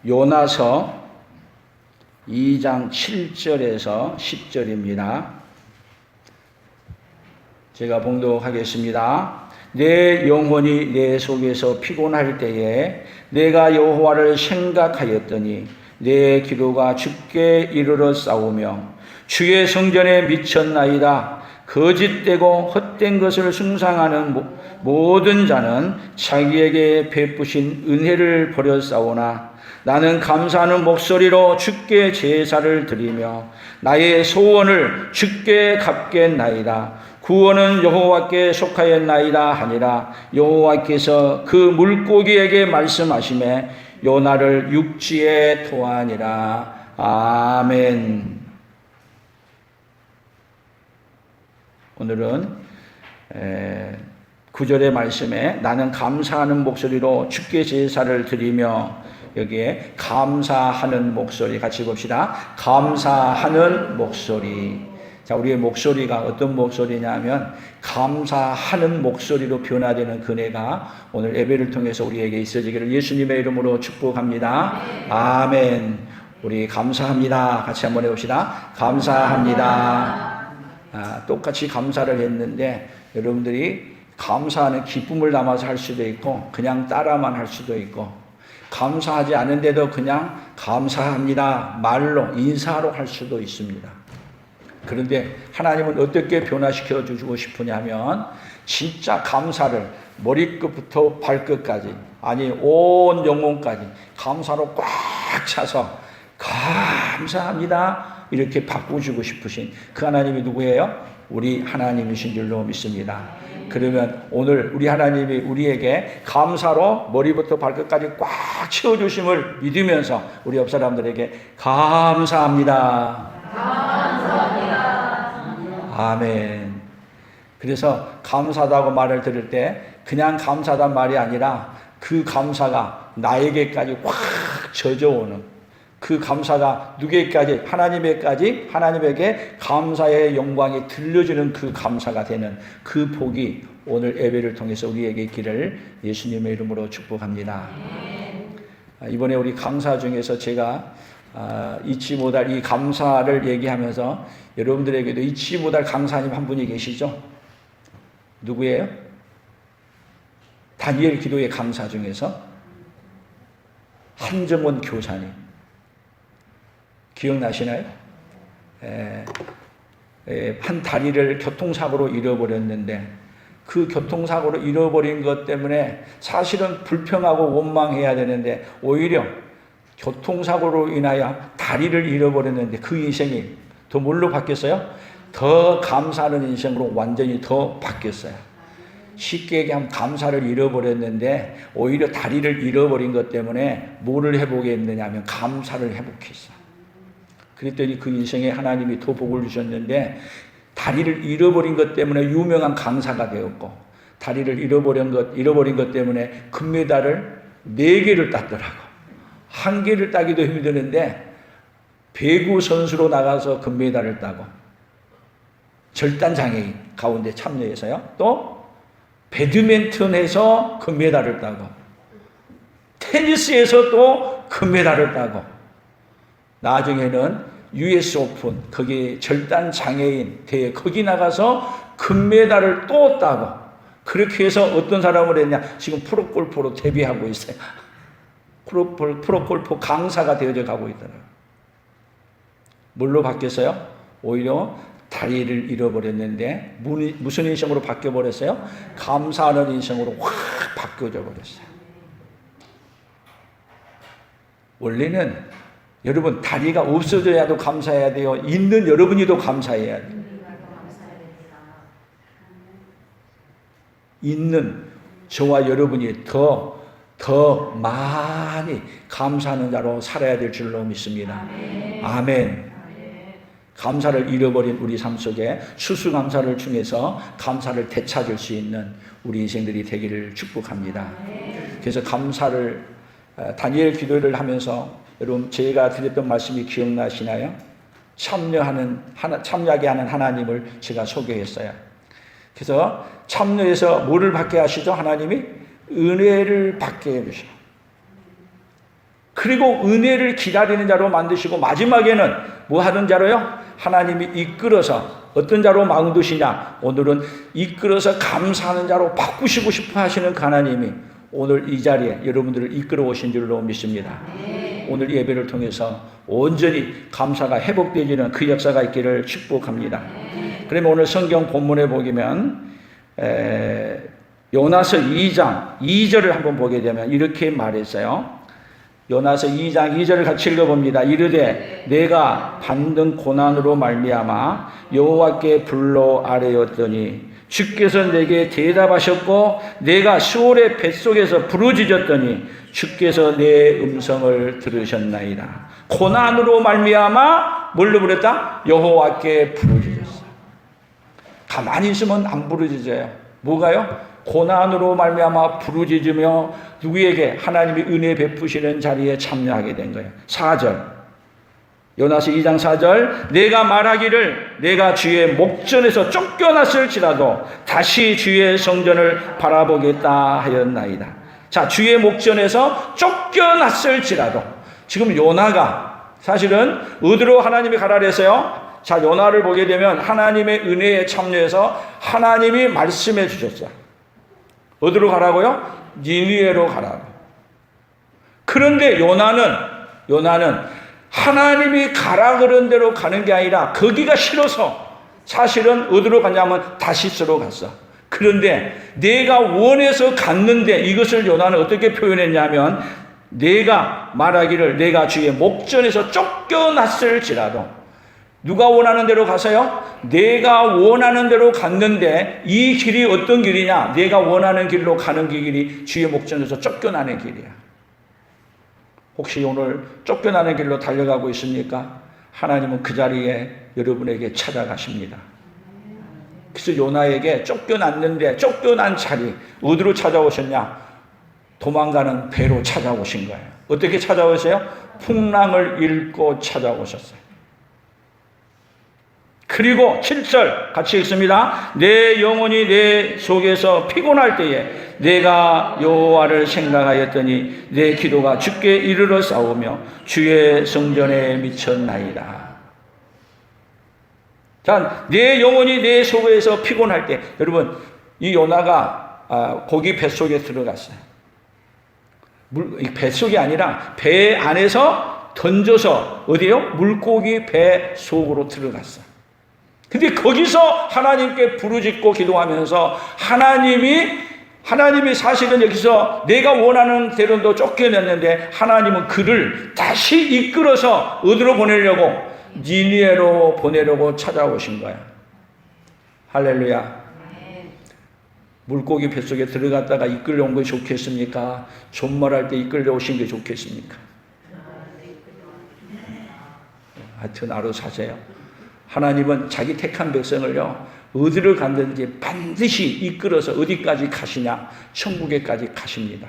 요나서 2장 7절에서 10절입니다. 제가 봉독하겠습니다. 내 영혼이 내 속에서 피곤할 때에 내가 여호와를 생각하였더니 내 기도가 주께 이르러 싸우며 주의 성전에 미쳤나이다. 거짓되고 헛된 것을 숭상하는 모든 자는 자기에게 베푸신 은혜를 버려 싸우나 나는 감사하는 목소리로 주께 제사를 드리며 나의 소원을 주께 갚겠나이다. 구원은 여호와께 속하였나이다 하니라. 여호와께서 그 물고기에게 말씀하시매 요나를 육지에 토하니라. 아멘. 오늘은 9절의 말씀에 나는 감사하는 목소리로 주께 제사를 드리며, 여기에 감사하는 목소리 같이 봅시다. 감사하는 목소리. 자, 우리의 목소리가 어떤 목소리냐면 감사하는 목소리로 변화되는 그네가 오늘 예배를 통해서 우리에게 있어지기를 예수님의 이름으로 축복합니다. 아멘. 우리 감사합니다. 같이 한번 해봅시다. 감사합니다. 똑같이 감사를 했는데 여러분들이 감사하는 기쁨을 담아서 할 수도 있고 그냥 따라만 할 수도 있고, 감사하지 않은데도 그냥 감사합니다 말로 인사로 할 수도 있습니다. 그런데 하나님은 어떻게 변화시켜 주고 싶으냐면 진짜 감사를 머리끝부터 발끝까지, 아니 온 영혼까지 감사로 꽉 차서 감사합니다 이렇게 바꾸시고 싶으신 그 하나님이 누구예요? 우리 하나님이신 줄로 믿습니다. 그러면 오늘 우리 하나님이 우리에게 감사로 머리부터 발끝까지 꽉 채워주심을 믿으면서 우리 옆 사람들에게 감사합니다. 감사합니다. 아멘. 그래서 감사하다고 말을 들을 때 그냥 감사하다는 말이 아니라 그 감사가 나에게까지 확 젖어오는, 그 감사가 누구에게까지? 하나님에게 감사의 영광이 들려주는 그 감사가 되는 그 복이 오늘 예배를 통해서 우리에게 있기를 예수님의 이름으로 축복합니다. 이번에 우리 강사 중에서 제가 잊지 못할 이 감사를 얘기하면서 여러분들에게도 잊지 못할 강사님 한 분이 계시죠? 누구예요? 다니엘 기도의 강사 중에서 한정원 교사님. 기억나시나요? 한 다리를 교통사고로 잃어버렸는데 그 교통사고로 잃어버린 것 때문에 사실은 불평하고 원망해야 되는데 오히려 교통사고로 인하여 다리를 잃어버렸는데 그 인생이 더 뭘로 바뀌었어요? 더 감사하는 인생으로 완전히 더 바뀌었어요. 쉽게 얘기하면 감사를 잃어버렸는데 오히려 다리를 잃어버린 것 때문에 뭐를 회복했느냐 하면 감사를 회복했어요. 그랬더니 그 인생에 하나님이 더 복을 주셨는데 다리를 잃어버린 것 때문에 유명한 강사가 되었고, 다리를 잃어버린 것 때문에 금메달을 4개를 땄더라고. 1개를 따기도 힘드는데 배구 선수로 나가서 금메달을 따고, 절단장애인 가운데 참여해서요, 또 배드민턴에서 금메달을 따고, 테니스에서 또 금메달을 따고, 나중에는 US 오픈, 거기 절단 장애인 대회 거기 나가서 금메달을 또 따고, 그렇게 해서 어떤 사람을 했냐, 지금 프로골퍼로 데뷔하고 있어요. 프로골퍼 강사가 되어져 가고 있더라고요. 뭘로 바뀌었어요? 오히려 다리를 잃어버렸는데 무슨 인생으로 바뀌어버렸어요? 감사하는 인생으로 확 바뀌어져 버렸어요. 원래는 여러분 다리가 없어져야도 감사해야 돼요? 있는 여러분이도 감사해야 돼요? 있는 저와 여러분이 더 많이 감사하는 자로 살아야 될 줄로 믿습니다. 아멘. 감사를 잃어버린 우리 삶 속에 수수감사를 통해서 감사를 되찾을 수 있는 우리 인생들이 되기를 축복합니다. 그래서 감사를 다니엘 기도를 하면서 여러분 제가 드렸던 말씀이 기억나시나요? 참여하게 하는 하나님을 제가 소개했어요. 그래서 참여해서 뭐를 받게 하시죠? 하나님이 은혜를 받게 해주셔. 그리고 은혜를 기다리는 자로 만드시고 마지막에는 뭐 하는 자로요? 하나님이 이끌어서 어떤 자로 만드시냐? 오늘은 이끌어서 감사하는 자로 바꾸시고 싶어 하시는 그 하나님이 오늘 이 자리에 여러분들을 이끌어 오신 줄로 믿습니다. 오늘 예배를 통해서 온전히 감사가 회복되지는 그 역사가 있기를 축복합니다. 그러면 오늘 성경 본문에 보면 요나서 2장 2절을 한번 보게 되면 이렇게 말했어요. 요나서 2장 2절을 같이 읽어봅니다. 이르되 내가 받는 고난으로 말미암아 여호와께 불러 아뢰었더니 주께서 내게 대답하셨고 내가 시올의 뱃속에서 부르짖었더니 주께서 내 음성을 들으셨나이다. 고난으로 말미암아 뭘로 부르랬다? 여호와께 부르짖었어. 가만히 있으면 안 부르짖어요. 뭐가요? 고난으로 말미암아 부르짖으며 누구에게? 하나님이 은혜 베푸시는 자리에 참여하게 된 거예요. 4절 요나서 2장 4절 내가 말하기를 내가 주의 목전에서 쫓겨났을지라도 다시 주의 성전을 바라보겠다 하였나이다. 자, 주의 목전에서 쫓겨났을지라도 지금 요나가 사실은 어디로 하나님이 가라 그랬어요? 자, 요나를 보게 되면 하나님의 은혜에 참여해서 하나님이 말씀해 주셨어요. 어디로 가라고요? 니느웨로 가라고. 그런데 요나는 하나님이 가라 그런 대로 가는 게 아니라 거기가 싫어서 사실은 어디로 가냐면 다시스로 갔어. 그런데 내가 원해서 갔는데 이것을 요나는 어떻게 표현했냐면 내가 말하기를 내가 주의 목전에서 쫓겨났을지라도 누가 원하는 대로 가세요? 내가 원하는 대로 갔는데 이 길이 어떤 길이냐? 내가 원하는 길로 가는 길이 주의 목전에서 쫓겨나는 길이야. 혹시 오늘 쫓겨나는 길로 달려가고 있습니까? 하나님은 그 자리에 여러분에게 찾아가십니다. 그래서 요나에게 쫓겨났는데 쫓겨난 자리 어디로 찾아오셨냐? 도망가는 배로 찾아오신 거예요. 어떻게 찾아오세요? 풍랑을 싣고 찾아오셨어요. 그리고 7절 같이 읽습니다. 내 영혼이 내 속에서 피곤할 때에 내가 여호와를 생각하였더니 내 기도가 주께 이르러 싸우며 주의 성전에 미쳤나이다. 자, 내 영혼이 내 속에서 피곤할 때 여러분 이 요나가 고기 뱃속에 들어갔어요. 뱃속이 아니라 배 안에서 던져서 어디요? 물고기 배 속으로 들어갔어요. 근데 거기서 하나님께 부르짖고 기도하면서 하나님이 사실은 여기서 내가 원하는 대로도 쫓겨냈는데 하나님은 그를 다시 이끌어서 어디로 보내려고? 니느웨로 보내려고 찾아오신 거야. 할렐루야. 물고기 뱃속에 들어갔다가 이끌려온 게 좋겠습니까? 존말할 때 이끌려오신 게 좋겠습니까? 하여튼 알아서 하세요. 하나님은 자기 택한 백성을요 어디를 갔든지 반드시 이끌어서 어디까지 가시냐? 천국에까지 가십니다.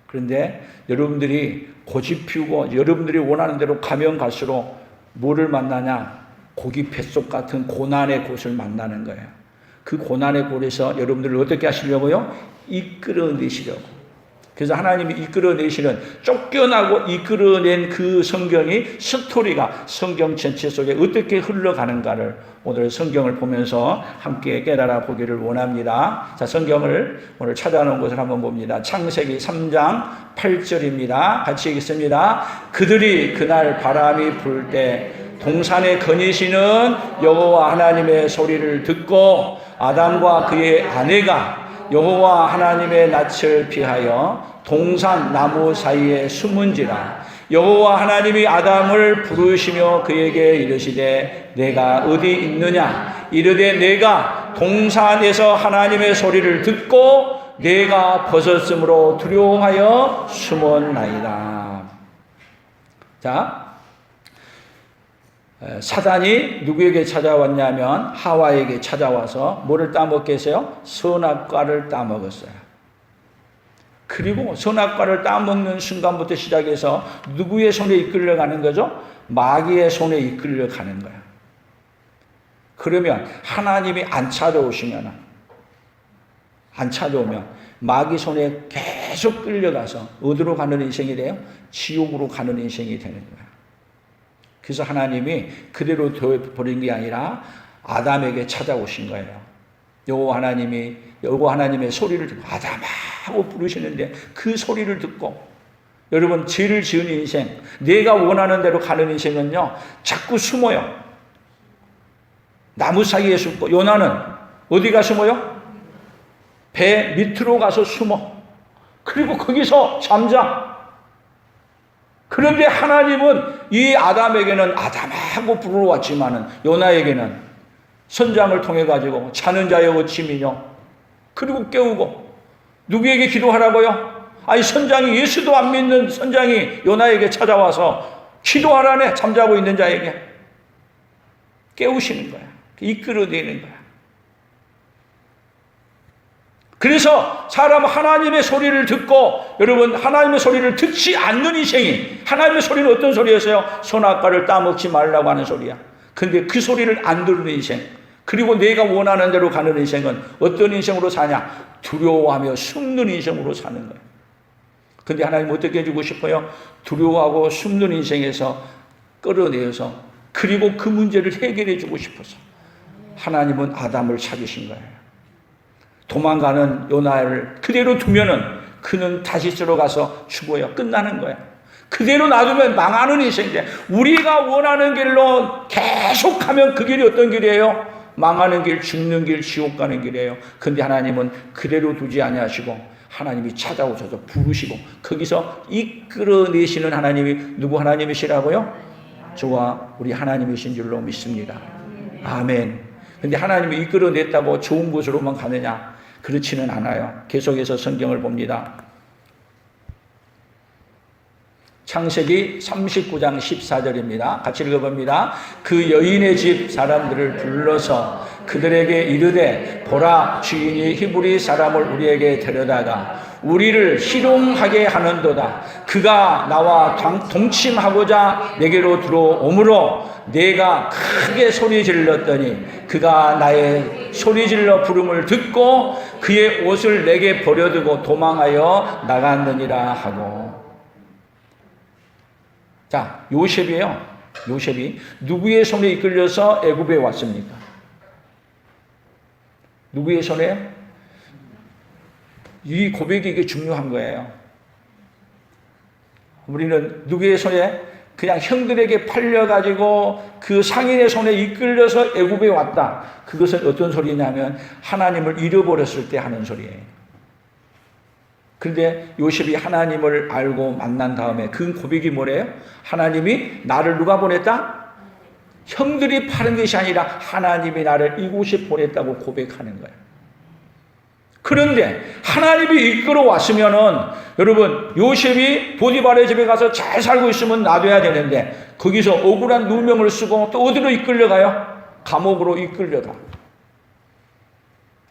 그런데 여러분들이 고집 피우고 여러분들이 원하는 대로 가면 갈수록 뭐를 만나냐? 고기 뱃속 같은 고난의 곳을 만나는 거예요. 그 고난의 곳에서 여러분들을 어떻게 하시려고요? 이끌어내시려고. 그래서 하나님이 이끌어내시는 쫓겨나고 이끌어낸 그 성경이 스토리가 성경 전체 속에 어떻게 흘러가는가를 오늘 성경을 보면서 함께 깨달아 보기를 원합니다. 자, 성경을 오늘 찾아놓은 것을 한번 봅니다. 창세기 3장 8절입니다. 같이 읽겠습니다. 그들이 그날 바람이 불 때 동산에 거니시는 여호와 하나님의 소리를 듣고 아담과 그의 아내가 여호와 하나님의 낯을 피하여 동산 나무 사이에 숨은지라. 여호와 하나님이 아담을 부르시며 그에게 이르시되 내가 어디 있느냐? 이르되 내가 동산에서 하나님의 소리를 듣고 내가 벗었으므로 두려워하여 숨었나이다. 자, 사단이 누구에게 찾아왔냐면 하와에게 찾아와서 뭐를 따먹게 했어요? 선악과를 따먹었어요. 그리고 선악과를 따먹는 순간부터 시작해서 누구의 손에 이끌려가는 거죠? 마귀의 손에 이끌려가는 거예요. 그러면 하나님이 안 찾아오면 마귀 손에 계속 끌려가서 어디로 가는 인생이 돼요? 지옥으로 가는 인생이 되는 거예요. 그래서 하나님이 그대로 둬버린 게 아니라 아담에게 찾아오신 거예요. 여호와 하나님의 소리를 듣고 아담아 하고 부르시는데 그 소리를 듣고 여러분 죄를 지은 인생, 내가 원하는 대로 가는 인생은요 자꾸 숨어요. 나무 사이에 숨고 요나는 어디가 숨어요? 배 밑으로 가서 숨어. 그리고 거기서 잠자. 그런데 하나님은 이 아담에게는 아담아 하고 부르러왔지만은 요나에게는 선장을 통해 가지고 자는 자여 어찌미뇨. 그리고 깨우고 누구에게 기도하라고요? 아니 선장이 예수도 안 믿는 선장이 요나에게 찾아와서 기도하라네. 잠자고 있는 자에게 깨우시는 거야. 이끌어내는 거야. 그래서 사람 하나님의 소리를 듣고 여러분 하나님의 소리를 듣지 않는 인생이 하나님의 소리는 어떤 소리였어요? 선악과를 따먹지 말라고 하는 소리야. 근데 그 소리를 안 듣는 인생 그리고 내가 원하는 대로 가는 인생은 어떤 인생으로 사냐? 두려워하며 숨는 인생으로 사는 거예요. 근데 하나님 어떻게 해주고 싶어요? 두려워하고 숨는 인생에서 끌어내어서 그리고 그 문제를 해결해 주고 싶어서 하나님은 아담을 찾으신 거예요. 도망가는 요나를 그대로 두면은 그는 다시스로 가서 죽어요. 끝나는 거야. 그대로 놔두면 망하는 인생인데 우리가 원하는 길로 계속 가면 그 길이 어떤 길이에요? 망하는 길, 죽는 길, 지옥 가는 길이에요. 근데 하나님은 그대로 두지 아니하시고 하나님이 찾아오셔서 부르시고 거기서 이끌어내시는 하나님이 누구 하나님이시라고요? 저와 우리 하나님이신 줄로 믿습니다. 아멘. 근데 하나님이 이끌어냈다고 좋은 곳으로만 가느냐? 그렇지는 않아요. 계속해서 성경을 봅니다. 창세기 39장 14절입니다. 같이 읽어봅니다. 그 여인의 집 사람들을 불러서 그들에게 이르되 보라 주인이 히브리 사람을 우리에게 데려다가 우리를 희롱하게 하는도다. 그가 나와 동침하고자 내게로 들어오므로 내가 크게 소리 질렀더니 그가 나의 소리 질러 부름을 듣고 그의 옷을 내게 버려두고 도망하여 나갔느니라 하고. 자, 요셉이에요. 요셉이 누구의 손에 이끌려서 애굽에 왔습니까? 누구의 손에? 이 고백이 이게 중요한 거예요. 우리는 누구의 손에? 그냥 형들에게 팔려가지고 그 상인의 손에 이끌려서 애굽에 왔다. 그것은 어떤 소리냐면 하나님을 잃어버렸을 때 하는 소리예요. 그런데 요셉이 하나님을 알고 만난 다음에 그 고백이 뭐래요? 하나님이 나를 누가 보냈다? 형들이 파는 것이 아니라 하나님이 나를 이곳에 보냈다고 고백하는 거예요. 그런데 하나님이 이끌어 왔으면은 여러분 요셉이 보디발의 집에 가서 잘 살고 있으면 놔둬야 되는데 거기서 억울한 누명을 쓰고 또 어디로 이끌려가요? 감옥으로 이끌려가.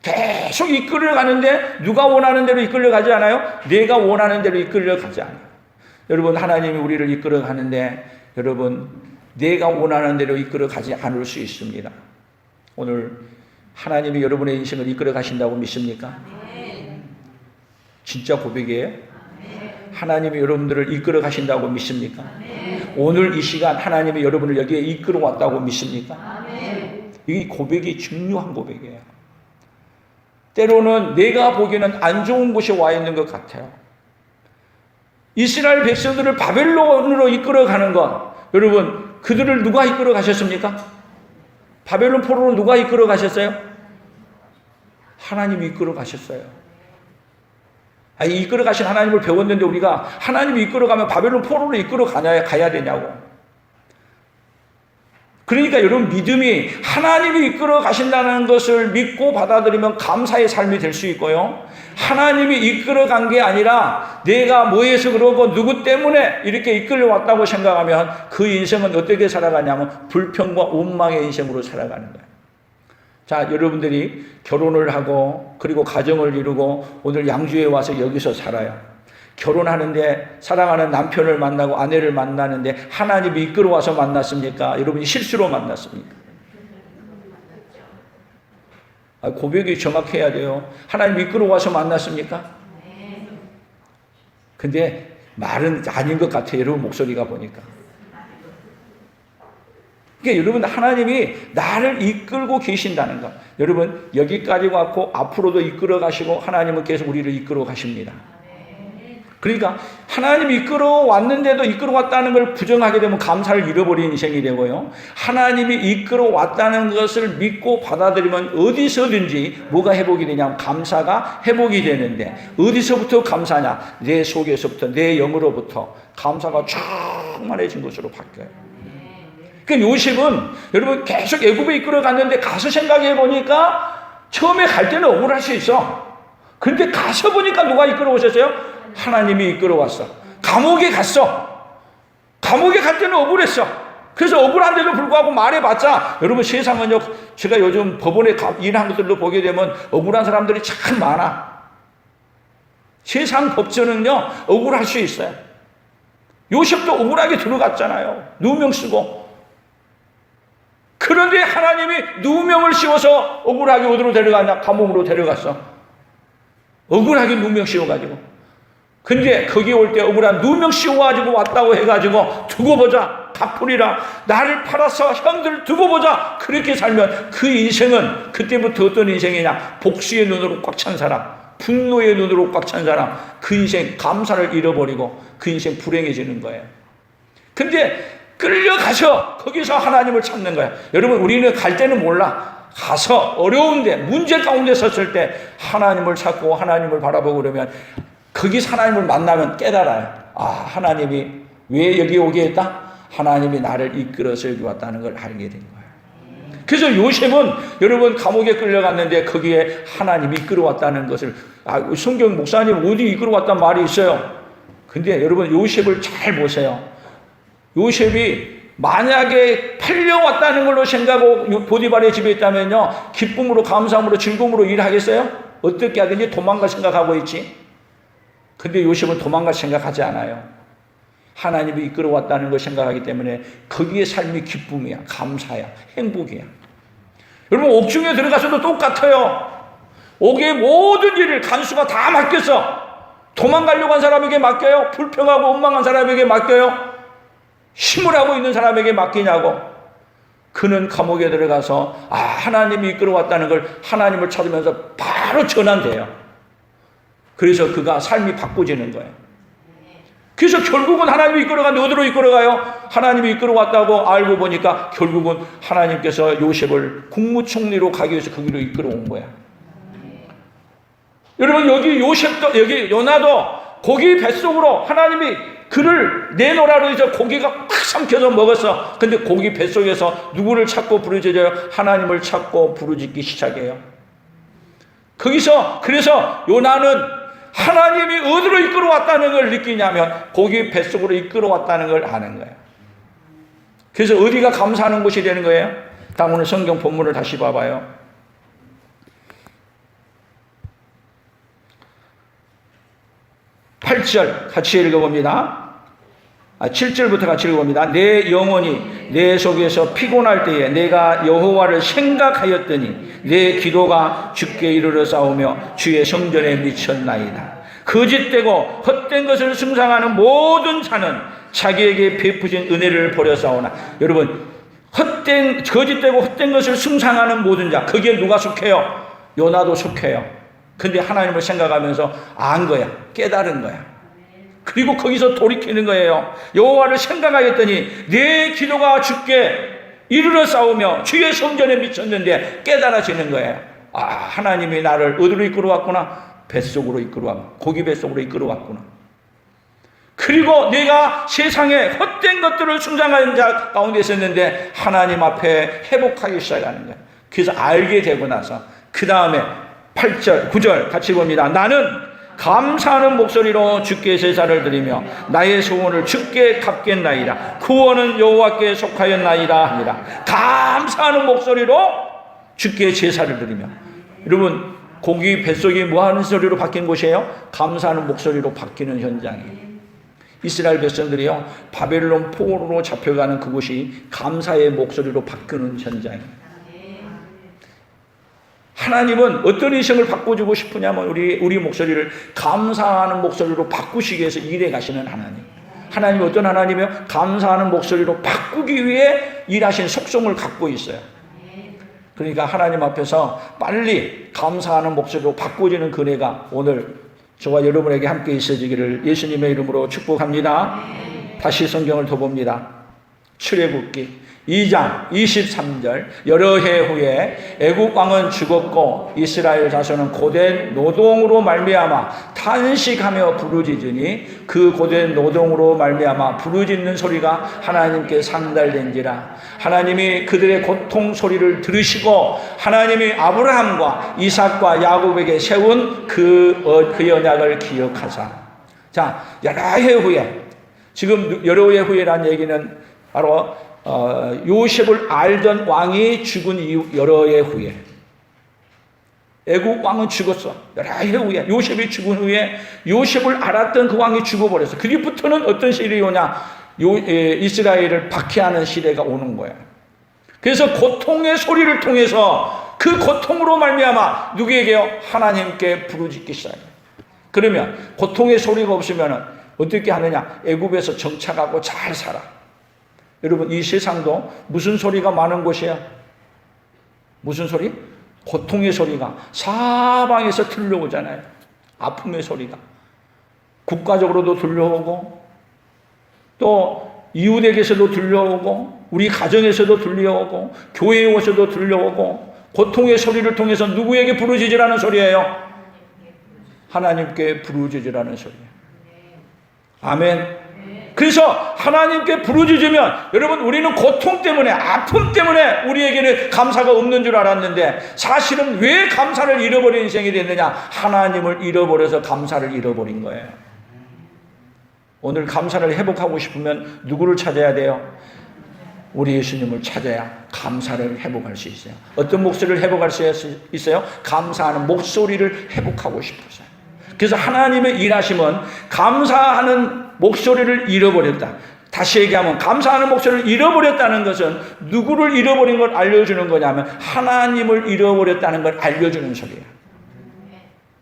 계속 이끌려가는데 누가 원하는 대로 이끌려가지 않아요? 내가 원하는 대로 이끌려가지 않아요. 여러분 하나님이 우리를 이끌어가는데 여러분 내가 원하는 대로 이끌어가지 않을 수 있습니다. 오늘 하나님이 여러분의 인생을 이끌어 가신다고 믿습니까? 진짜 고백이에요? 하나님이 여러분들을 이끌어 가신다고 믿습니까? 오늘 이 시간 하나님이 여러분을 여기에 이끌어 왔다고 믿습니까? 이 고백이 중요한 고백이에요. 때로는 내가 보기에는 안 좋은 곳에 와 있는 것 같아요. 이스라엘 백성들을 바벨론으로 이끌어 가는 것, 여러분 그들을 누가 이끌어 가셨습니까? 바벨론 포로로 누가 이끌어 가셨어요? 하나님이 이끌어 가셨어요. 이끌어 가신 하나님을 배웠는데 우리가 하나님이 이끌어 가면 바벨론 포로로 이끌어 가야 되냐고. 그러니까 여러분 믿음이 하나님이 이끌어 가신다는 것을 믿고 받아들이면 감사의 삶이 될 수 있고요. 하나님이 이끌어 간 게 아니라 내가 뭐해서 그러고 누구 때문에 이렇게 이끌려 왔다고 생각하면 그 인생은 어떻게 살아가냐면 불평과 원망의 인생으로 살아가는 거예요. 자, 여러분들이 결혼을 하고 그리고 가정을 이루고 오늘 양주에 와서 여기서 살아요. 결혼하는데 사랑하는 남편을 만나고 아내를 만나는데 하나님이 이끌어 와서 만났습니까? 여러분이 실수로 만났습니까? 고백이 정확해야 돼요. 하나님이 이끌어 와서 만났습니까? 근데 말은 아닌 것 같아요. 여러분 목소리가 보니까. 그러니까 여러분 하나님이 나를 이끌고 계신다는 것. 여러분 여기까지 왔고 앞으로도 이끌어 가시고 하나님은 계속 우리를 이끌어 가십니다. 그러니까 하나님이 이끌어 왔는데도 이끌어 왔다는 걸 부정하게 되면 감사를 잃어버린 인생이 되고요. 하나님이 이끌어 왔다는 것을 믿고 받아들이면 어디서든지 뭐가 회복이 되냐면 감사가 회복이 되는데 어디서부터 감사냐? 내 속에서부터 내 영으로부터 감사가 충만해진 것으로 바뀌어요. 그러니까 요셉은 여러분 계속 애굽에 이끌어 갔는데 가서 생각해 보니까 처음에 갈 때는 억울할 수 있어. 그런데 가서 보니까 누가 이끌어 오셨어요? 하나님이 이끌어 왔어. 감옥에 갔어. 감옥에 갈 때는 억울했어. 그래서 억울한데도 불구하고 말해봤자 여러분 세상은요 제가 요즘 법원에 일한 것들로 보게 되면 억울한 사람들이 참 많아. 세상 법전은요 억울할 수 있어요. 요셉도 억울하게 들어갔잖아요. 누명 쓰고. 그런데 하나님이 누명을 씌워서 억울하게 어디로 데려가냐? 감옥으로 데려갔어. 억울하게 누명 씌워가지고. 근데 거기 올 때 억울한 누명 씌워가지고 왔다고 해가지고 두고 보자. 갚으리라. 나를 팔아서 형들 두고 보자. 그렇게 살면 그 인생은 그때부터 어떤 인생이냐? 복수의 눈으로 꽉 찬 사람, 분노의 눈으로 꽉 찬 사람, 그 인생 감사를 잃어버리고 그 인생 불행해지는 거예요. 근데 끌려가서 거기서 하나님을 찾는 거야. 여러분 우리는 갈 때는 몰라. 가서 어려운데 문제 가운데 섰을 때 하나님을 찾고 하나님을 바라보고 그러면 거기서 하나님을 만나면 깨달아요. 아 하나님이 왜 여기 오게 했다? 하나님이 나를 이끌어서 여기 왔다는 걸 알게 된 거예요. 그래서 요셉은 여러분 감옥에 끌려갔는데 거기에 하나님이 이끌어 왔다는 것을 성경 목사님 어디 이끌어 왔단 말이 있어요. 근데 여러분 요셉을 잘 보세요. 요셉이 만약에 팔려왔다는 걸로 생각하고 보디발의 집에 있다면요 기쁨으로 감사함으로 즐거움으로 일하겠어요? 어떻게 하든지 도망갈 생각하고 있지. 근데 요셉은 도망갈 생각하지 않아요. 하나님이 이끌어 왔다는 걸 생각하기 때문에 거기에 삶이 기쁨이야, 감사야, 행복이야. 여러분 옥중에 들어가서도 똑같아요. 옥의 모든 일을 간수가 다 맡겼어. 도망가려고 한 사람에게 맡겨요? 불평하고 원망한 사람에게 맡겨요? 힘을 하고 있는 사람에게 맡기냐고. 그는 감옥에 들어가서 하나님이 이끌어 왔다는 걸 하나님을 찾으면서 바로 전환돼요. 그래서 그가 삶이 바꿔지는 거예요. 그래서 결국은 하나님이 이끌어가는데 어디로 이끌어가요? 하나님이 이끌어왔다고 알고 보니까 결국은 하나님께서 요셉을 국무총리로 가기 위해서 거기로 이끌어온 거야. 여러분 여기 요셉도 여기 요나도 고기 뱃속으로 하나님이 그를 내놓으라고 해서 고기가 팍 삼켜서 먹었어. 근데 고기 뱃속에서 누구를 찾고 부르짖어요? 하나님을 찾고 부르짖기 시작해요. 거기서 그래서 요나는 하나님이 어디로 이끌어 왔다는 걸 느끼냐면 고기 뱃속으로 이끌어 왔다는 걸 아는 거예요. 그래서 어디가 감사하는 곳이 되는 거예요? 다음 오늘 성경 본문을 다시 봐봐요. 8절 같이 읽어봅니다. 7절부터 같이 읽어봅니다. 내 영혼이 내 속에서 피곤할 때에 내가 여호와를 생각하였더니 내 기도가 주께 이르러 싸우며 주의 성전에 미쳤나이다. 거짓되고 헛된 것을 숭상하는 모든 자는 자기에게 베푸신 은혜를 버려 싸우나. 여러분 거짓되고 헛된 것을 숭상하는 모든 자, 거기에 누가 속해요? 요나도 속해요. 근데 하나님을 생각하면서 안 거야, 깨달은 거야. 그리고 거기서 돌이키는 거예요. 여호와를 생각하였더니 내 기도가 주께 이르러 싸우며 주의 성전에 미쳤는데 깨달아지는 거예요. 하나님이 나를 어디로 이끌어 왔구나? 뱃속으로 이끌어 왔구나. 고기 뱃속으로 이끌어 왔구나. 그리고 내가 세상에 헛된 것들을 숭상하는 자 가운데 있었는데 하나님 앞에 회복하기 시작하는 거예요. 그래서 알게 되고 나서 그 다음에 8절, 9절 같이 봅니다. 나는 감사하는 목소리로 주께 제사를 드리며 나의 소원을 주께 갚겠나이다. 구원은 여호와께 속하였나이다 합니다. 감사하는 목소리로 주께 제사를 드리며. 여러분 고기 뱃속이 뭐하는 소리로 바뀐 곳이에요? 감사하는 목소리로 바뀌는 현장이에요. 이스라엘 백성들이요 바벨론 포로로 잡혀가는 그곳이 감사의 목소리로 바뀌는 현장이에요. 하나님은 어떤 인생을 바꿔주고 싶으냐면 우리 목소리를 감사하는 목소리로 바꾸시기 위해서 일해 가시는 하나님. 하나님이 어떤 하나님이요? 감사하는 목소리로 바꾸기 위해 일하신 속성을 갖고 있어요. 그러니까 하나님 앞에서 빨리 감사하는 목소리로 바꿔지는 은혜가 오늘 저와 여러분에게 함께 있어지기를 예수님의 이름으로 축복합니다. 다시 성경을 더 봅니다. 출애굽기 2장 23절 여러 해 후에 애굽 왕은 죽었고 이스라엘 자손은 고된 노동으로 말미암아 탄식하며 부르짖으니 그 고된 노동으로 말미암아 부르짖는 소리가 하나님께 상달된지라. 하나님이 그들의 고통 소리를 들으시고 하나님이 아브라함과 이삭과 야곱에게 세운 그 언약을 기억하사. 자, 여러 해 후에, 지금 여러 해 후에라는 얘기는 바로 요셉을 알던 왕이 죽은 이후 여러 해 후에, 애굽 왕은 죽었어. 여러 해 후에 요셉이 죽은 후에 요셉을 알았던 그 왕이 죽어버렸어. 그 뒤부터는 어떤 시대이 오냐? 이스라엘을 박해하는 시대가 오는 거예요. 그래서 고통의 소리를 통해서 그 고통으로 말미암아 누구에게요? 하나님께 부르짖기 시작해요. 그러면 고통의 소리가 없으면 어떻게 하느냐? 애굽에서 정착하고 잘 살아. 여러분, 이 세상도 무슨 소리가 많은 곳이야? 무슨 소리? 고통의 소리가 사방에서 들려오잖아요. 아픔의 소리가 국가적으로도 들려오고 또 이웃에게서도 들려오고 우리 가정에서도 들려오고 교회에 오셔도 들려오고 고통의 소리를 통해서 누구에게 부르짖으라는 소리예요? 하나님께 부르짖으라는 소리예요. 아멘. 그래서 하나님께 부르짖으면 여러분, 우리는 고통 때문에, 아픔 때문에 우리에게는 감사가 없는 줄 알았는데 사실은 왜 감사를 잃어버린 인생이 됐느냐? 하나님을 잃어버려서 감사를 잃어버린 거예요. 오늘 감사를 회복하고 싶으면 누구를 찾아야 돼요? 우리 예수님을 찾아야 감사를 회복할 수 있어요. 어떤 목소리를 회복할 수 있어요? 감사하는 목소리를 회복하고 싶어서요. 그래서 하나님의 일하심은 감사하는 목소리를 잃어버렸다. 다시 얘기하면 감사하는 목소리를 잃어버렸다는 것은 누구를 잃어버린 걸 알려주는 거냐면 하나님을 잃어버렸다는 걸 알려주는 소리예요.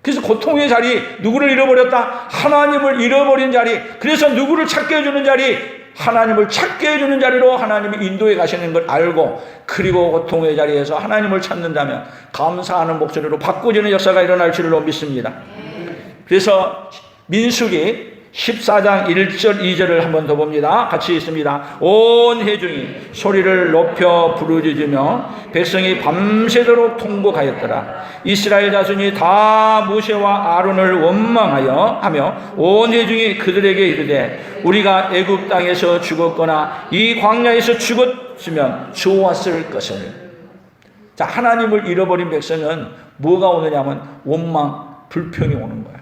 그래서 고통의 자리, 누구를 잃어버렸다? 하나님을 잃어버린 자리. 그래서 누구를 찾게 해주는 자리? 하나님을 찾게 해주는 자리로 하나님이 인도해 가시는 걸 알고, 그리고 고통의 자리에서 하나님을 찾는다면 감사하는 목소리로 바꿔주는 역사가 일어날 줄로 믿습니다. 그래서 민수기 14장 1절 2절을 한 번 더 봅니다. 같이 있습니다. 온 회중이 소리를 높여 부르짖으며 백성이 밤새도록 통곡하였더라. 이스라엘 자손이 다 모세와 아론을 원망하여 하며 온 회중이 그들에게 이르되 우리가 애굽 땅에서 죽었거나 이 광야에서 죽었으면 좋았을 것을. 자, 하나님을 잃어버린 백성은 뭐가 오느냐면 원망, 불평이 오는 거야.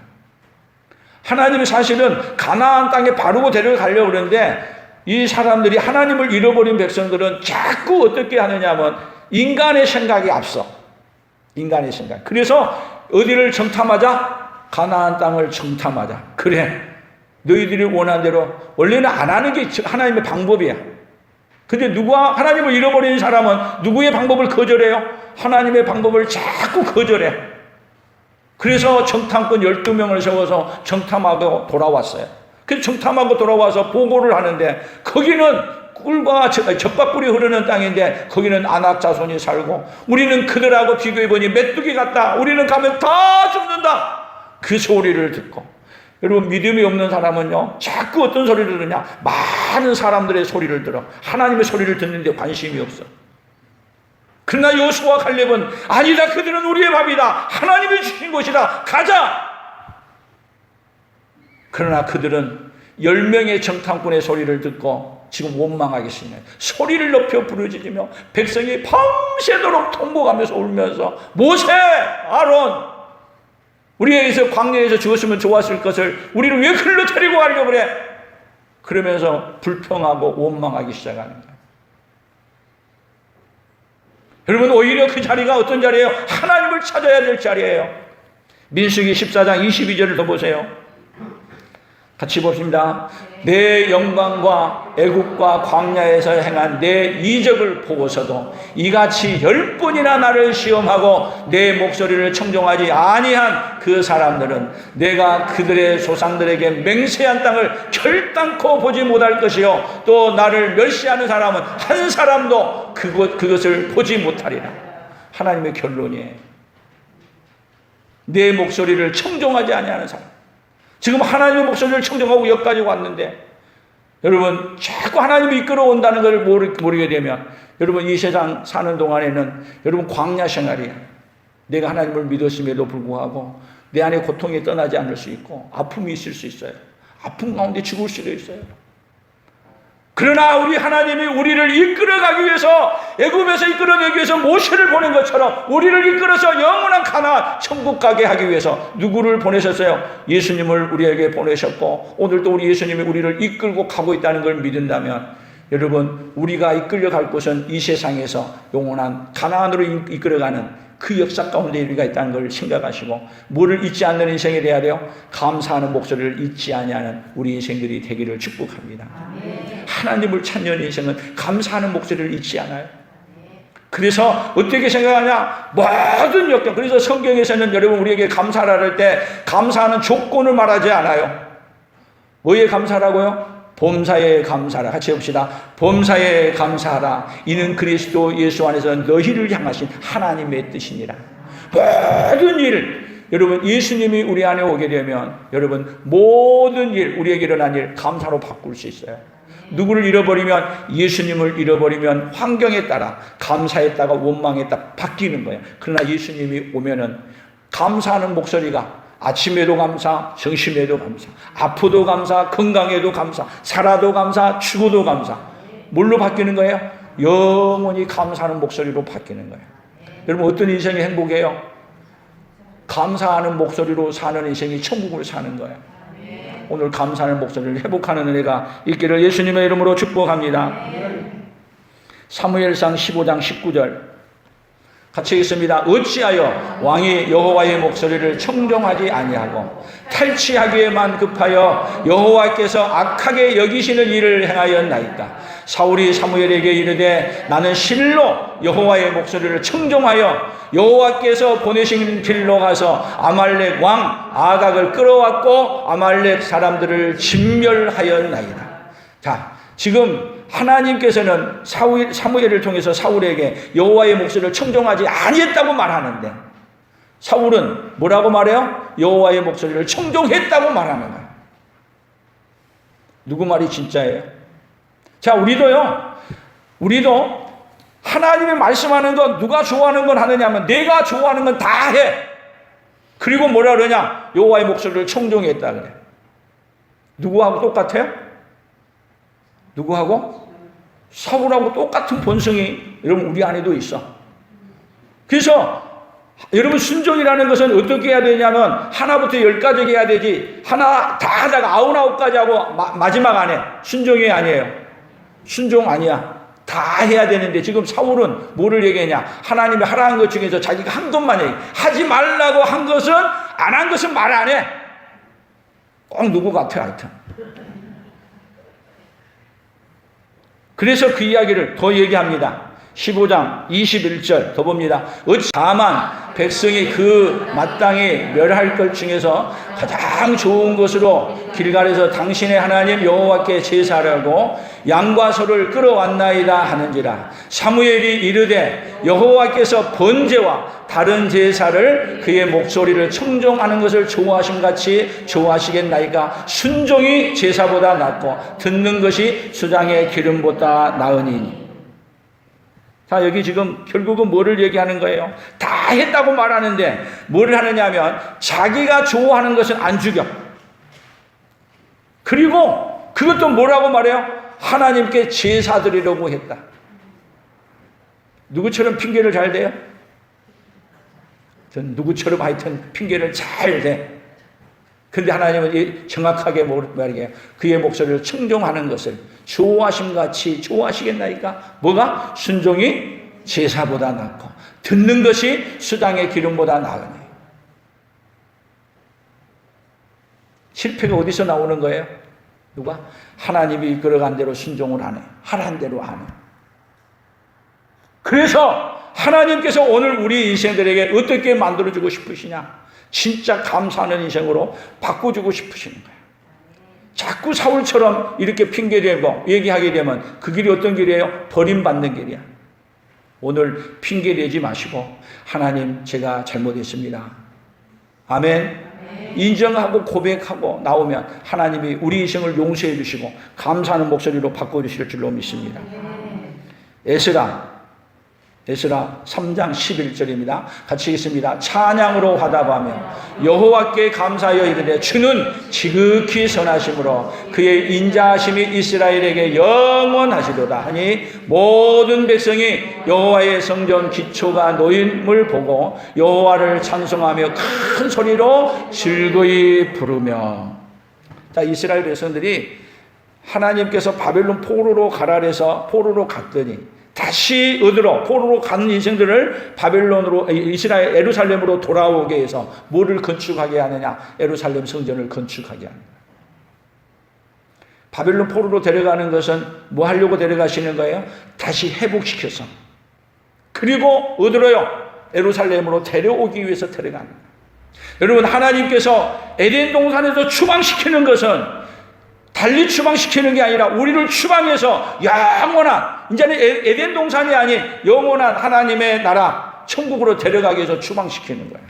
하나님이 사실은 가나안 땅에 바르고 데려가려고 그러는데 이 사람들이, 하나님을 잃어버린 백성들은 자꾸 어떻게 하느냐면 인간의 생각이 앞서. 인간의 생각. 그래서 어디를 정탐하자? 가나안 땅을 정탐하자. 그래, 너희들이 원하는 대로. 원래는 안 하는 게 하나님의 방법이야. 근데 하나님을 잃어버린 사람은 누구의 방법을 거절해요? 하나님의 방법을 자꾸 거절해. 그래서 정탐꾼 12명을 세워서 정탐하고 돌아왔어요. 그래서 정탐하고 돌아와서 보고를 하는데 거기는 꿀과 젖밥꿀이 흐르는 땅인데 거기는 아낙 자손이 살고 우리는 그들하고 비교해보니 메뚜기 같다. 우리는 가면 다 죽는다. 그 소리를 듣고, 여러분, 믿음이 없는 사람은요 자꾸 어떤 소리를 듣느냐? 많은 사람들의 소리를 들어. 하나님의 소리를 듣는데 관심이 없어. 그러나 여호수아와 갈렙은 아니다, 그들은 우리의 밥이다, 하나님이 주신 것이다, 가자. 그러나 그들은 10명의 정탐꾼의 소리를 듣고 지금 원망하겠습니다. 소리를 높여 부르짖으며 백성이 밤새도록 통곡하면서 울면서 모세, 아론, 우리에게서 광야에서 죽었으면 좋았을 것을 우리를 왜 글로 데리고 가려고 그래? 그러면서 불평하고 원망하기 시작하는 거예요. 여러분, 오히려 그 자리가 어떤 자리예요? 하나님을 찾아야 될 자리예요. 민수기 14장 22절을 더 보세요. 같이 봅시다. 내 영광과 애국과 광야에서 행한 내 이적을 보고서도 이같이 10번이나 나를 시험하고 내 목소리를 청종하지 아니한 그 사람들은 내가 그들의 조상들에게 맹세한 땅을 결단코 보지 못할 것이요 또 나를 멸시하는 사람은 한 사람도 그것을 보지 못하리라. 하나님의 결론이에요. 내 목소리를 청종하지 아니하는 사람. 지금 하나님의 목소리를 청정하고 여기까지 왔는데 여러분 자꾸 하나님이 이끌어온다는 걸 모르게 되면 여러분 이 세상 사는 동안에는 여러분 광야 생활이야. 내가 하나님을 믿었음에도 불구하고 내 안에 고통이 떠나지 않을 수 있고 아픔이 있을 수 있어요. 아픔 가운데 죽을 수도 있어요. 그러나 우리 하나님이 우리를 이끌어가기 위해서 애굽에서 이끌어내기 위해서 모세를 보낸 것처럼 우리를 이끌어서 영원한 가나안 천국 가게 하기 위해서 누구를 보내셨어요? 예수님을 우리에게 보내셨고 오늘도 우리 예수님이 우리를 이끌고 가고 있다는 걸 믿는다면 여러분 우리가 이끌려갈 곳은 이 세상에서 영원한 가나안으로 이끌어가는 그 역사 가운데 우리가 있다는 걸 생각하시고 뭐를 잊지 않는 인생이 돼야 돼요? 감사하는 목소리를 잊지 아니하는 우리 인생들이 되기를 축복합니다. 하나님을 찾는 인생은 감사하는 목소리를 잊지 않아요. 그래서 어떻게 생각하냐? 모든 역경. 그래서 성경에서는 여러분 우리에게 감사를 할 때 감사하는 조건을 말하지 않아요. 뭐에 감사라고요? 범사에 감사하라. 같이 해봅시다. 범사에 감사하라. 이는 그리스도 예수 안에서 너희를 향하신 하나님의 뜻이니라. 모든 일, 여러분 예수님이 우리 안에 오게 되면 여러분 모든 일, 우리에게 일어난 일 감사로 바꿀 수 있어요. 누구를 잃어버리면 예수님을 잃어버리면 환경에 따라 감사했다가 원망했다 바뀌는 거예요. 그러나 예수님이 오면은 감사하는 목소리가 아침에도 감사, 점심에도 감사, 아프도 감사, 건강에도 감사, 살아도 감사, 죽어도 감사. 뭘로 바뀌는 거예요? 영원히 감사하는 목소리로 바뀌는 거예요. 여러분 어떤 인생이 행복해요? 감사하는 목소리로 사는 인생이 천국을 사는 거예요. 오늘 감사하는 목소리를 회복하는 은혜가 있기를 예수님의 이름으로 축복합니다. 사무엘상 15장 19절 같이 읽습니다. 어찌하여 왕이 여호와의 목소리를 청종하지 아니하고 탈취하기에만 급하여 여호와께서 악하게 여기시는 일을 행하였나이까. 사울이 사무엘에게 이르되 나는 실로 여호와의 목소리를 청종하여 여호와께서 보내신 길로 가서 아말렉 왕 아각을 끌어왔고 아말렉 사람들을 진멸하였나이다. 자, 지금 하나님께서는 사무엘을 통해서 사울에게 여호와의 목소리를 청종하지 아니했다고 말하는데 사울은 뭐라고 말해요? 여호와의 목소리를 청종했다고 말하는 거예요. 누구 말이 진짜예요? 자, 우리도 하나님이 말씀하는 건 누가 좋아하는 건 하느냐 하면 내가 좋아하는 건 다 해. 그리고 뭐라 그러냐? 여호와의 목소리를 청종했다 그래. 누구하고 똑같아요? 누구하고? 사울하고 똑같은 본성이 여러분 우리 안에도 있어. 그래서 여러분 순종이라는 것은 어떻게 해야 되냐면 하나부터 10까지 해야 되지 하나 다 하다가 99까지 하고 마지막 안 해. 순종이 아니에요. 순종 아니야. 다 해야 되는데 지금 사울은 뭐를 얘기했냐? 하나님이 하라는 것 중에서 자기가 한 것만 얘기해. 하지 말라고 한 것은 안 한 것은 말 안 해. 꼭 누구 같아 하여튼. 그래서 그 이야기를 더 얘기합니다. 15장 21절 더 봅니다. 어찌 다만 백성이 그 마땅히 멸할 것 중에서 가장 좋은 것으로 길갈에서 당신의 하나님 여호와께 제사하려고 양과 소를 끌어왔나이다 하는지라. 사무엘이 이르되 여호와께서 번제와 다른 제사를 그의 목소리를 청종하는 것을 좋아하심같이 좋아하시겠나이까. 순종이 제사보다 낫고 듣는 것이 수장의 기름보다 나으니. 자, 여기 지금 결국은 뭐를 얘기하는 거예요? 다 했다고 말하는데 뭐를 하느냐 하면 자기가 좋아하는 것은 안 죽여. 그리고 그것도 뭐라고 말해요? 하나님께 제사 드리려고 했다. 누구처럼 핑계를 잘 대요? 전 누구처럼 하여튼 핑계를 잘 대. 근데 하나님은 정확하게 말이에요. 그의 목소리를 청종하는 것을 좋아하심같이 좋아하시겠나이까? 뭐가? 순종이 제사보다 낫고 듣는 것이 수당의 기름보다 나으니. 실패가 어디서 나오는 거예요? 누가? 하나님이 이끌어간 대로 순종을 안 해. 하라는 대로 안 해. 그래서 하나님께서 오늘 우리 인생들에게 어떻게 만들어주고 싶으시냐? 진짜 감사하는 인생으로 바꿔주고 싶으시는 거예요. 자꾸 사울처럼 이렇게 핑계대고 얘기하게 되면 그 길이 어떤 길이에요? 버림받는 길이야. 오늘 핑계대지 마시고 하나님 제가 잘못했습니다. 아멘. 인정하고 고백하고 나오면 하나님이 우리 인생을 용서해 주시고 감사하는 목소리로 바꿔주실 줄로 믿습니다. 에스라 3장 11절입니다. 같이 읽습니다. 찬양으로 화답하며 여호와께 감사하여 이르되 주는 지극히 선하심으로 그의 인자하심이 이스라엘에게 영원하시도다 하니 모든 백성이 여호와의 성전 기초가 놓임을 보고 여호와를 찬송하며 큰 소리로 즐거이 부르며. 자, 이스라엘 백성들이 하나님께서 바벨론 포로로 가라 해서 포로로 갔더니 다시 어디로 포로로 가는 인생들을 바벨론으로 이스라엘 예루살렘으로 돌아오게 해서 뭐를 건축하게 하느냐? 예루살렘 성전을 건축하게 합니다. 바벨론 포로로 데려가는 것은 뭐 하려고 데려가시는 거예요? 다시 회복시켜서 그리고 어디로요? 예루살렘으로 데려오기 위해서 데려가는 거예요. 여러분, 하나님께서 에덴 동산에서 추방시키는 것은 달리 추방시키는 게 아니라 우리를 추방해서 영원한, 이제는 에덴 동산이 아닌 영원한 하나님의 나라 천국으로 데려가기 위해서 추방시키는 거예요.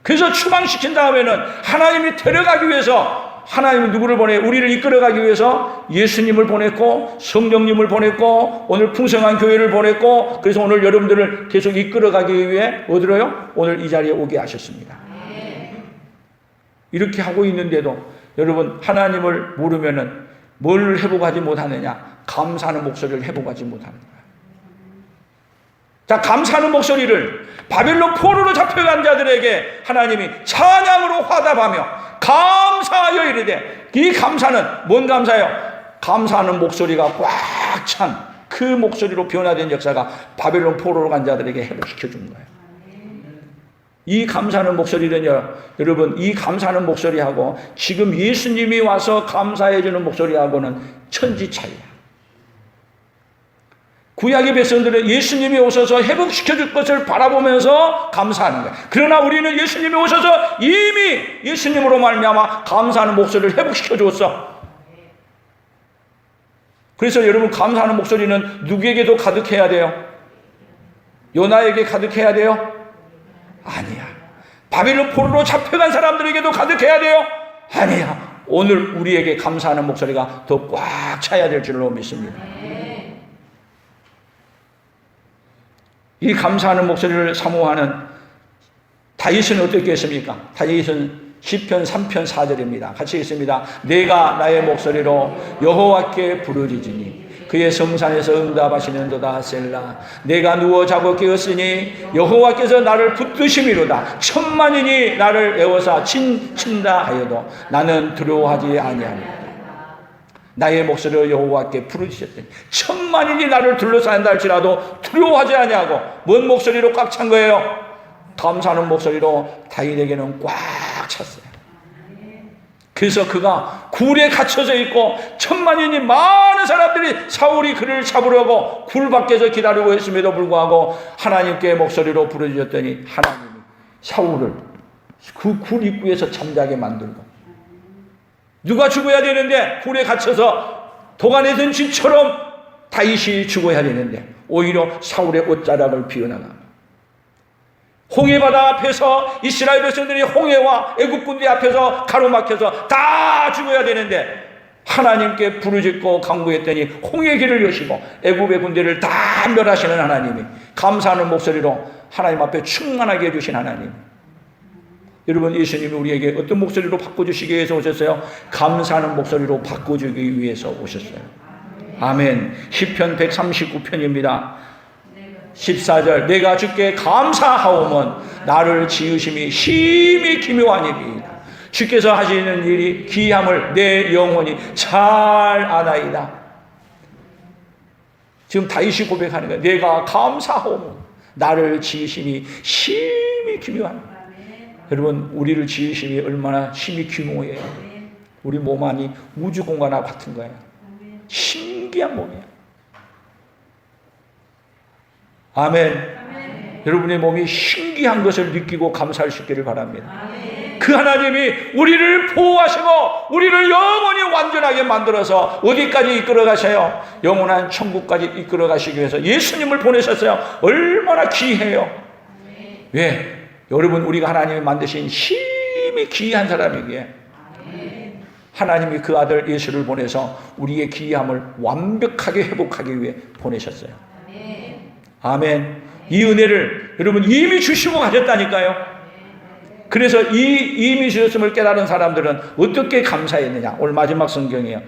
그래서 추방시킨 다음에는 하나님이 데려가기 위해서 하나님은 누구를 보내? 우리를 이끌어가기 위해서 예수님을 보냈고 성령님을 보냈고 오늘 풍성한 교회를 보냈고 그래서 오늘 여러분들을 계속 이끌어가기 위해 어디로요? 오늘 이 자리에 오게 하셨습니다. 이렇게 하고 있는데도 여러분, 하나님을 모르면은 뭘 회복하지 못하느냐? 감사하는 목소리를 회복하지 못하는 거예요. 자, 감사하는 목소리를 바벨론 포로로 잡혀간 자들에게 하나님이 찬양으로 화답하며 감사하여 이르되, 이 감사는 뭔 감사예요? 감사하는 목소리가 꽉 찬 그 목소리로 변화된 역사가 바벨론 포로로 간 자들에게 회복시켜 준 거예요. 이 감사하는 목소리는요, 여러분, 이 감사하는 목소리하고 지금 예수님이 와서 감사해 주는 목소리하고는 천지 차이야. 구약의 백성들은 예수님이 오셔서 회복시켜 줄 것을 바라보면서 감사하는 거야. 그러나 우리는 예수님이 오셔서 이미 예수님으로 말미암아 감사하는 목소리를 회복시켜 줬어. 그래서 여러분, 감사하는 목소리는 누구에게도 가득해야 돼요? 요나에게 가득해야 돼요? 아니야. 바벨론 포로로 잡혀간 사람들에게도 가득해야 돼요? 아니야. 오늘 우리에게 감사하는 목소리가 더 꽉 차야 될 줄로 믿습니다. 이 감사하는 목소리를 사모하는 다윗은 어떻게 했습니까? 다윗은 시편 3편 4절입니다. 같이 읽습니다. 내가 나의 목소리로 여호와께 부르짖으니 그의 성산에서 응답하시는도다. 셀라. 내가 누워 자고 깨었으니 여호와께서 나를 붙드심이로다. 천만인이 나를 애워사 친다 하여도 나는 두려워하지 아니하리라. 나의 목소리로 여호와께 부르짖었더니 천만인이 나를 둘러싸인다 할지라도 두려워하지 아니하고. 뭔 목소리로 꽉 찬 거예요? 감사하는 목소리로 다윗에게는 꽉 찼어요. 그래서 그가 굴에 갇혀져 있고 천만인이 많은 사람들이 사울이 그를 잡으려고 굴 밖에서 기다리고 있음에도 불구하고 하나님께 목소리로 부르짖었더니 하나님이 사울을 그 굴 입구에서 잠자게 만들고, 누가 죽어야 되는데 굴에 갇혀서 도간에 든 쥐처럼 다윗이 죽어야 되는데 오히려 사울의 옷자락을 비워나가. 홍해바다 앞에서 이스라엘 백성들이 홍해와 애굽 군대 앞에서 가로막혀서 다 죽어야 되는데 하나님께 부르짖고 간구했더니 홍해 길을 여시고 애굽의 군대를 다 멸하시는 하나님이 감사하는 목소리로 하나님 앞에 충만하게 해주신 하나님. 여러분, 예수님이 우리에게 어떤 목소리로 바꿔주시기 위해서 오셨어요? 감사하는 목소리로 바꿔주기 위해서 오셨어요. 아멘. 시편 139편입니다. 14절. 내가 주께 감사하오면 나를 지으심이 심히 기묘한 일이다. 주께서 하시는 일이 기함을 내 영혼이 잘 아나이다. 지금 다윗이 고백하는 거예요. 내가 감사하오면 나를 지으심이 심히 기묘한. 여러분, 우리를 지으심이 얼마나 힘이 규모예요. 우리 몸 안이 우주 공간하고 같은 거예요. 신기한 몸이에요. 아멘. 여러분의 몸이 신기한 것을 느끼고 감사할 수 있기를 바랍니다. 그 하나님이 우리를 보호하시고 우리를 영원히 완전하게 만들어서 어디까지 이끌어 가세요? 영원한 천국까지 이끌어 가시기 위해서 예수님을 보내셨어요. 얼마나 귀해요. 왜? 여러분, 우리가 하나님이 만드신 힘이 귀한 사람이기에 하나님이 그 아들 예수를 보내서 우리의 귀함을 완벽하게 회복하기 위해 보내셨어요. 아멘. 이 은혜를 여러분 이미 주시고 가셨다니까요. 그래서 이 이미 주셨음을 깨달은 사람들은 어떻게 감사했느냐. 오늘 마지막 성경이에요.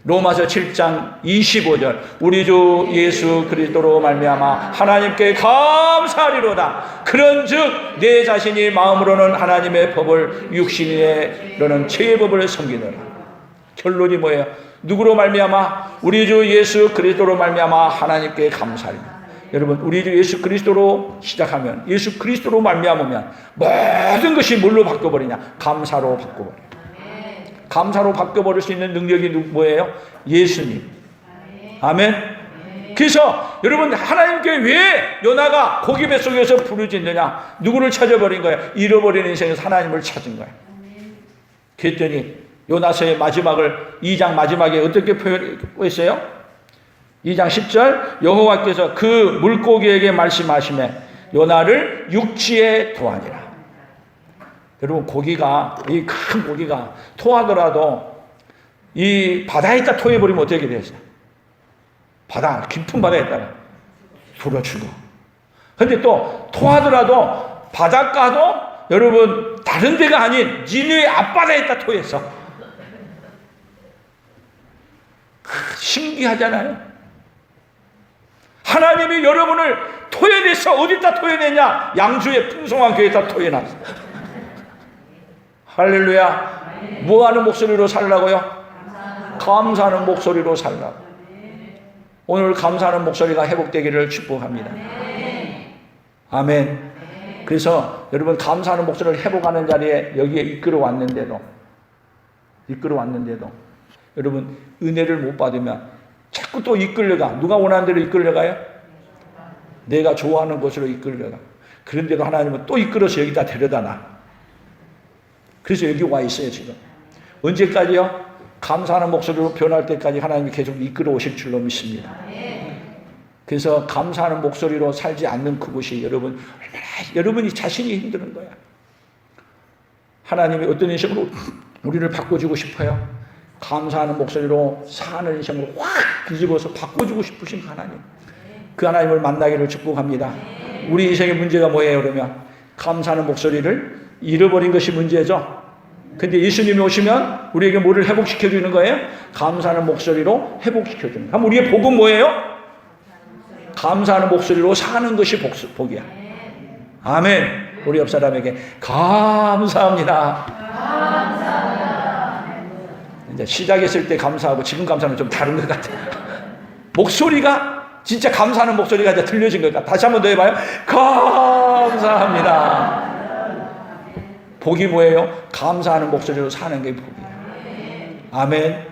로마서 7장 25절. 우리 주 예수 그리스도로 말미암아 하나님께 감사하리로다. 그런즉 내 자신이 마음으로는 하나님의 법을 육신으로는 죄의 법을 섬기느라. 결론이 뭐예요? 누구로 말미암아? 우리 주 예수 그리스도로 말미암아 하나님께 감사하리로다. 여러분, 우리 주 예수 그리스도로 시작하면, 예수 그리스도로 말미암으면 모든 것이 뭘로 바뀌어버리냐? 감사로 바뀌어버려요. 감사로 바뀌어버릴 수 있는 능력이 뭐예요? 예수님. 아멘. 그래서 여러분, 하나님께 왜 요나가 고기 뱃속에서 부르짖느냐? 누구를 찾아버린 거예요? 잃어버린 인생에서 하나님을 찾은 거예요. 그랬더니 요나서의 마지막을 2장 마지막에 어떻게 표현했어요? 2장 10절. 여호와께서 그 물고기에게 말씀하시매 요나를 육지에 토하니라. 여러분, 고기가, 이 큰 고기가 토하더라도 이 바다에 있다 토해버리면 어떻게 되겠어요? 바다, 깊은 바다에 있다가 불어 죽어. 근데 또 토하더라도 바닷가도 여러분 다른 데가 아닌 니네 앞바다에 있다 토했어. 신기하잖아요. 하나님이 여러분을 토해냈어. 어디다 토해냈냐? 양주의 풍성한 교회에다 토해놨어. 할렐루야. 뭐하는 목소리로 살라고요? 감사하는 목소리로 살라고. 오늘 감사하는 목소리가 회복되기를 축복합니다. 아멘. 그래서 여러분, 감사하는 목소리를 회복하는 자리에 여기에 이끌어 왔는데도 여러분, 은혜를 못 받으면 자꾸 또 이끌려가. 누가 원하는 대로 이끌려가요? 내가 좋아하는 곳으로 이끌려가. 그런데도 하나님은 또 이끌어서 여기다 데려다 놔. 그래서 여기 와 있어요, 지금. 언제까지요? 감사하는 목소리로 변할 때까지 하나님이 계속 이끌어 오실 줄로 믿습니다. 그래서 감사하는 목소리로 살지 않는 그곳이 여러분, 얼마나 여러분이 자신이 힘드는 거야. 하나님이 어떤 인생으로 우리를 바꿔주고 싶어요? 감사하는 목소리로 사는 인생으로 확 뒤집어서 바꿔주고 싶으신 하나님. 그 하나님을 만나기를 축복합니다. 우리 인생의 문제가 뭐예요, 그러면? 감사하는 목소리를 잃어버린 것이 문제죠. 근데 예수님이 오시면 우리에게 뭐를 회복시켜 주는 거예요? 감사하는 목소리로 회복시켜 주는 거예요. 그럼 우리의 복은 뭐예요? 감사하는 목소리로 사는 것이 복이야. 아멘. 우리 옆 사람에게 감사합니다. 이제 시작했을 때 감사하고 지금 감사는 좀 다른 것 같아요. 목소리가 진짜 감사하는 목소리가 이제 들려진 것 같아요. 다시 한번 더 해봐요. 감사합니다. 복이 뭐예요? 감사하는 목소리로 사는 게 복이에요. 아멘.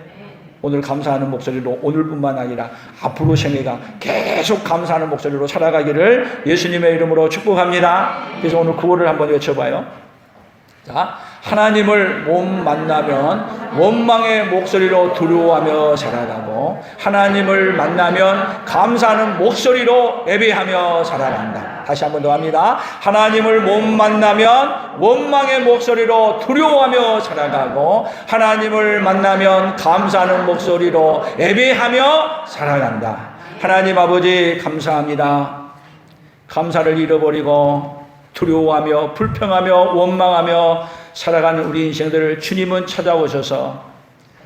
오늘 감사하는 목소리로 오늘뿐만 아니라 앞으로 생애가 계속 감사하는 목소리로 살아가기를 예수님의 이름으로 축복합니다. 그래서 오늘 구호를 한번 외쳐봐요. 자, 하나님을 못 만나면 원망의 목소리로 두려워하며 살아가고 하나님을 만나면 감사하는 목소리로 예배하며 살아간다. 다시 한번 더 합니다. 하나님을 못 만나면 원망의 목소리로 두려워하며 살아가고 하나님을 만나면 감사하는 목소리로 예배하며 살아간다. 하나님 아버지 감사합니다. 감사를 잃어버리고 두려워하며 불평하며 원망하며 살아가는 우리 인생들을 주님은 찾아오셔서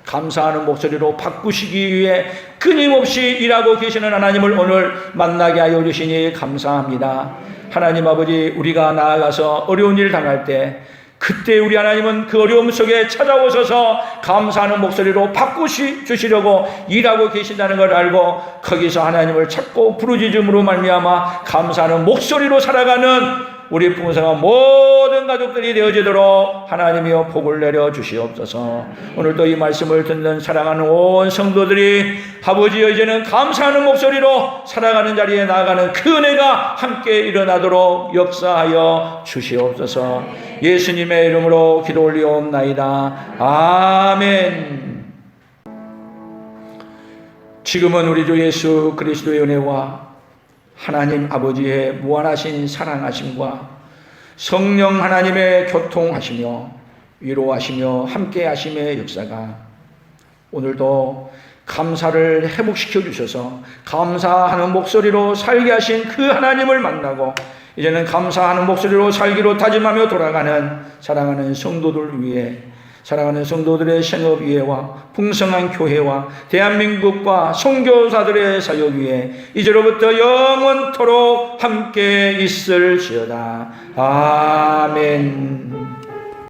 감사하는 목소리로 바꾸시기 위해 끊임없이 일하고 계시는 하나님을 오늘 만나게 하여 주시니 감사합니다. 하나님 아버지, 우리가 나아가서 어려운 일 당할 때 그때 우리 하나님은 그 어려움 속에 찾아오셔서 감사하는 목소리로 바꾸시려고 일하고 계신다는 걸 알고 거기서 하나님을 찾고 부르짖음으로 말미암아 감사하는 목소리로 살아가는 우리 풍성한 모든 가족들이 되어지도록 하나님이여 복을 내려 주시옵소서. 오늘도 이 말씀을 듣는 사랑하는 온 성도들이 아버지여 이제는 감사하는 목소리로 살아가는 자리에 나아가는 그 은혜가 함께 일어나도록 역사하여 주시옵소서. 예수님의 이름으로 기도 올리옵나이다. 아멘. 지금은 우리 주 예수 그리스도의 은혜와 하나님 아버지의 무한하신 사랑하심과 성령 하나님의 교통하시며 위로하시며 함께하심의 역사가 오늘도 감사를 회복시켜 주셔서 감사하는 목소리로 살게 하신 그 하나님을 만나고 이제는 감사하는 목소리로 살기로 다짐하며 돌아가는 사랑하는 성도들 위해, 사랑하는 성도들의 생업 위에와 풍성한 교회와 대한민국과 선교사들의 사역 위에 이제로부터 영원토록 함께 있을지어다. 아멘.